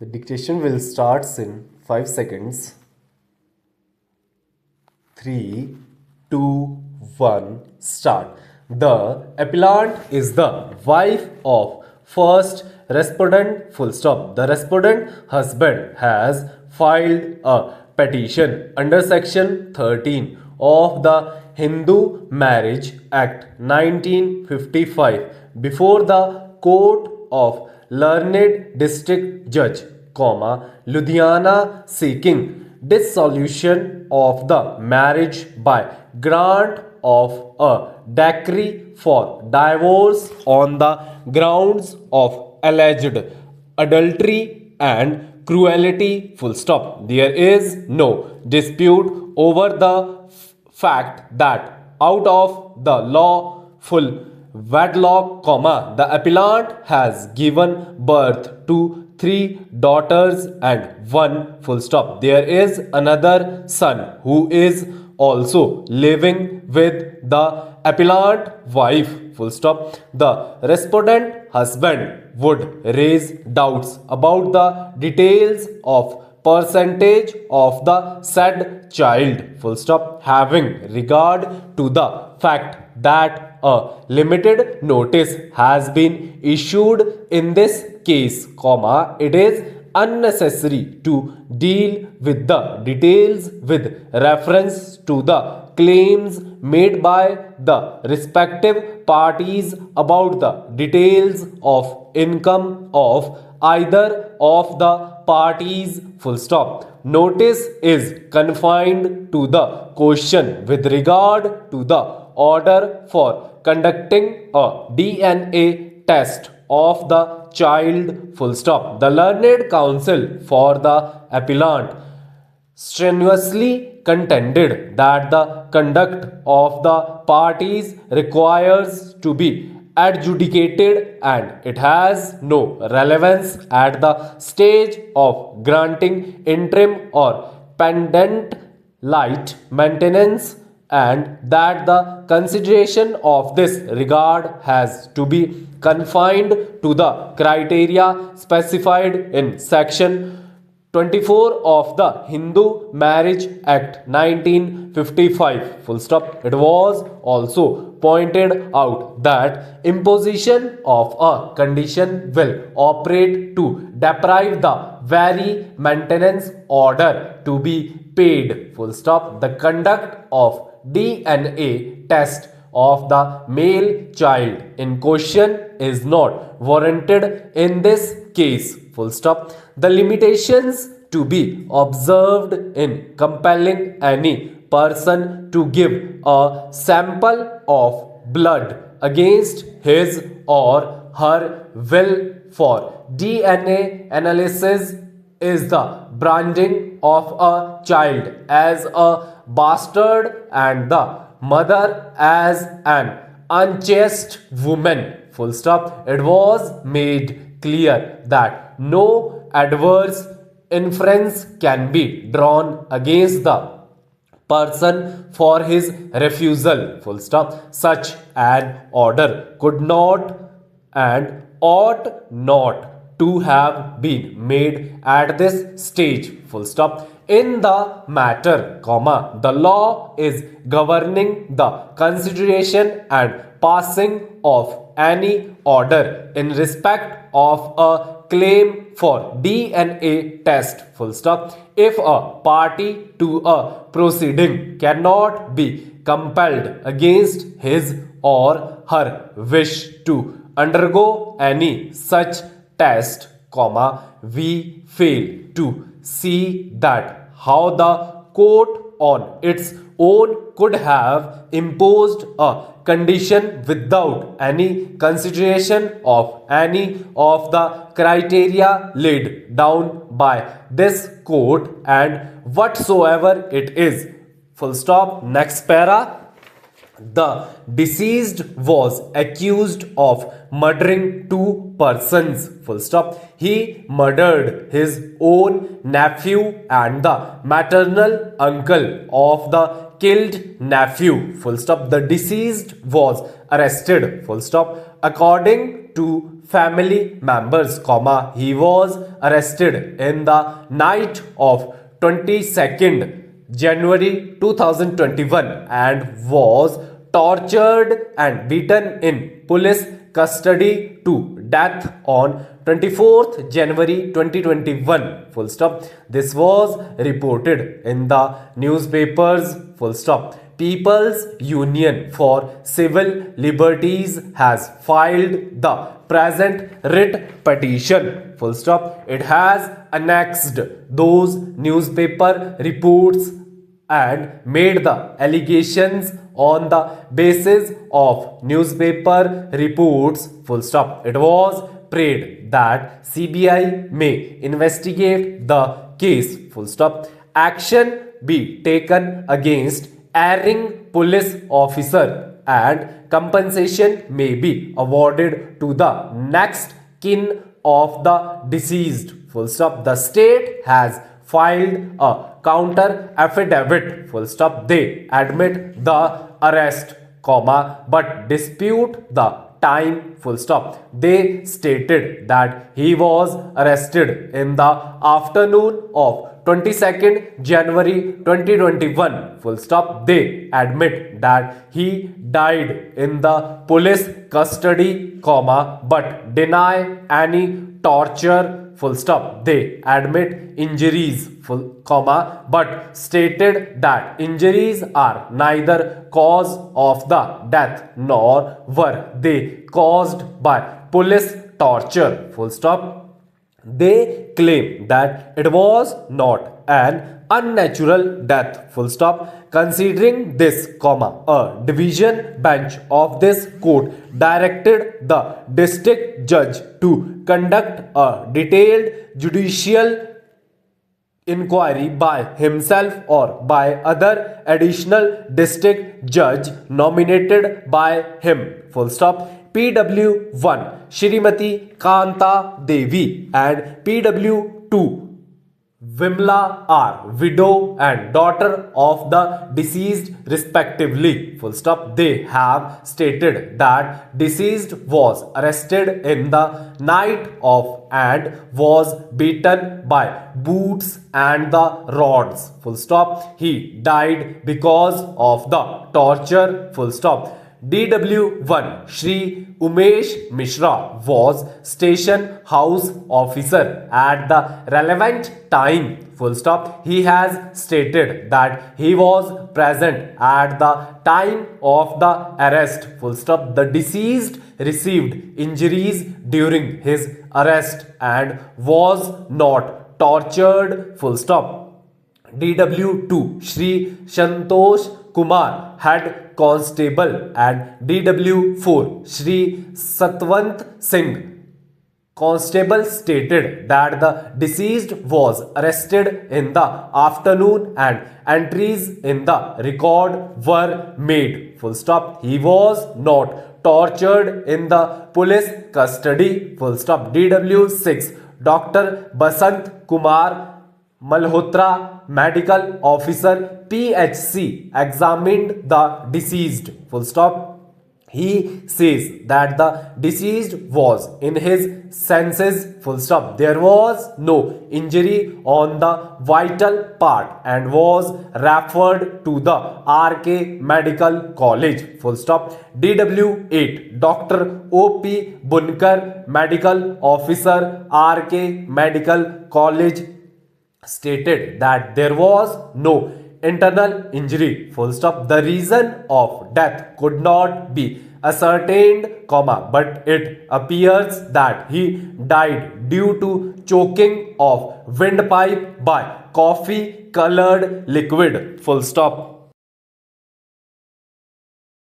The dictation will start in 5 seconds. 3, 2, 1, start. The appellant is the wife of first respondent, full stop. The respondent husband has filed a petition under section 13 of the Hindu Marriage Act 1955 before the Court of Learned District Judge, Ludhiana, seeking dissolution of the marriage by grant of a decree for divorce on the grounds of alleged adultery and cruelty, full stop. There is no dispute over the fact that out of the lawful wedlock, the appellant has given birth to 3 daughters and 1 full stop. There is another son who is also living with the appellant wife, full stop. The respondent husband would raise doubts about the details of percentage of the said child, full stop, having regard to the fact that a limited notice has been issued in this case, it is unnecessary to deal with the details with reference to the claims made by the respective parties about the details of income of either of the parties, full stop. Notice is confined to the question with regard to the order for conducting a DNA test of the child, full stop. The learned counsel for the appellant strenuously contended that the conduct of the parties requires to be adjudicated and it has no relevance at the stage of granting interim or pendant light maintenance, and that the consideration of this regard has to be confined to the criteria specified in section 24 of the Hindu Marriage Act 1955, full stop. It was also pointed out that imposition of a condition will operate to deprive the very maintenance order to be paid, full stop. The conduct of DNA test of the male child in question is not warranted in this case, full stop. The limitations to be observed in compelling any person to give a sample of blood against his or her will for DNA analysis is the branding of a child as a bastard and the mother as an unchaste woman, full stop. It was made clear that no adverse inference can be drawn against the person for his refusal, full stop. Such an order could not and ought not to have been made at this stage, full stop. In the matter, the law is governing the consideration and passing of any order in respect of a claim for DNA test, full stop. If a party to a proceeding cannot be compelled against his or her wish to undergo any such test, we fail to see that how the court on its own could have imposed a condition without any consideration of any of the criteria laid down by this court, and whatsoever it is, full stop. Next para. The deceased was accused of murdering 2 persons, full stop. He murdered his own nephew and the maternal uncle of the killed nephew, full stop. The deceased was arrested, full stop. According to family members, he was arrested in the night of 22nd January 2021 and was tortured and beaten in police custody to death on 24th January 2021, full stop. This was reported in the newspapers, full stop. People's Union for Civil Liberties has filed the present writ petition, full stop. It has annexed those newspaper reports and made the allegations on the basis of newspaper reports, full stop. It was prayed that CBI may investigate the case, full stop. Action be taken against erring police officer and compensation may be awarded to the next kin of the deceased, full stop. The state has filed a counter affidavit, full stop. They admit the arrest, but dispute the time, full stop. They stated that he was arrested in the afternoon of 22nd January 2021, full stop. They admit that he died in the police custody, but deny any torture, full stop. They admit injuries, but stated that injuries are neither cause of the death nor were they caused by police torture, full stop. They claim that it was not an unnatural death, full stop. Considering this, a division bench of this court directed the district judge to conduct a detailed judicial inquiry by himself or by other additional district judge nominated by him, full stop. PW1 Shrimati Kanta Devi and PW2 Vimla are widow and daughter of the deceased respectively, full stop. They have stated that deceased was arrested in the night of and was beaten by boots and the rods, full stop. He died because of the torture, full stop. DW1 Shri Umesh Mishra was station house officer at the relevant time, full stop. He has stated that he was present at the time of the arrest, full stop. The deceased received injuries during his arrest and was not tortured, full stop. DW2 Shri Santosh Kumar, head constable, and DW4 Shri Satwant Singh, constable, stated that the deceased was arrested in the afternoon and entries in the record were made, full stop. He was not tortured in the police custody, full stop. DW6 Dr. Basant Kumar Malhotra, medical officer, PHC, examined the deceased, full stop. He says that the deceased was in his senses, full stop. There was no injury on the vital part and was referred to the RK Medical College, full stop. DW8 Dr. OP Bunkar, medical officer, RK Medical College, stated that there was no internal injury, full stop. The reason of death could not be ascertained, but it appears that he died due to choking of windpipe by coffee colored liquid, full stop.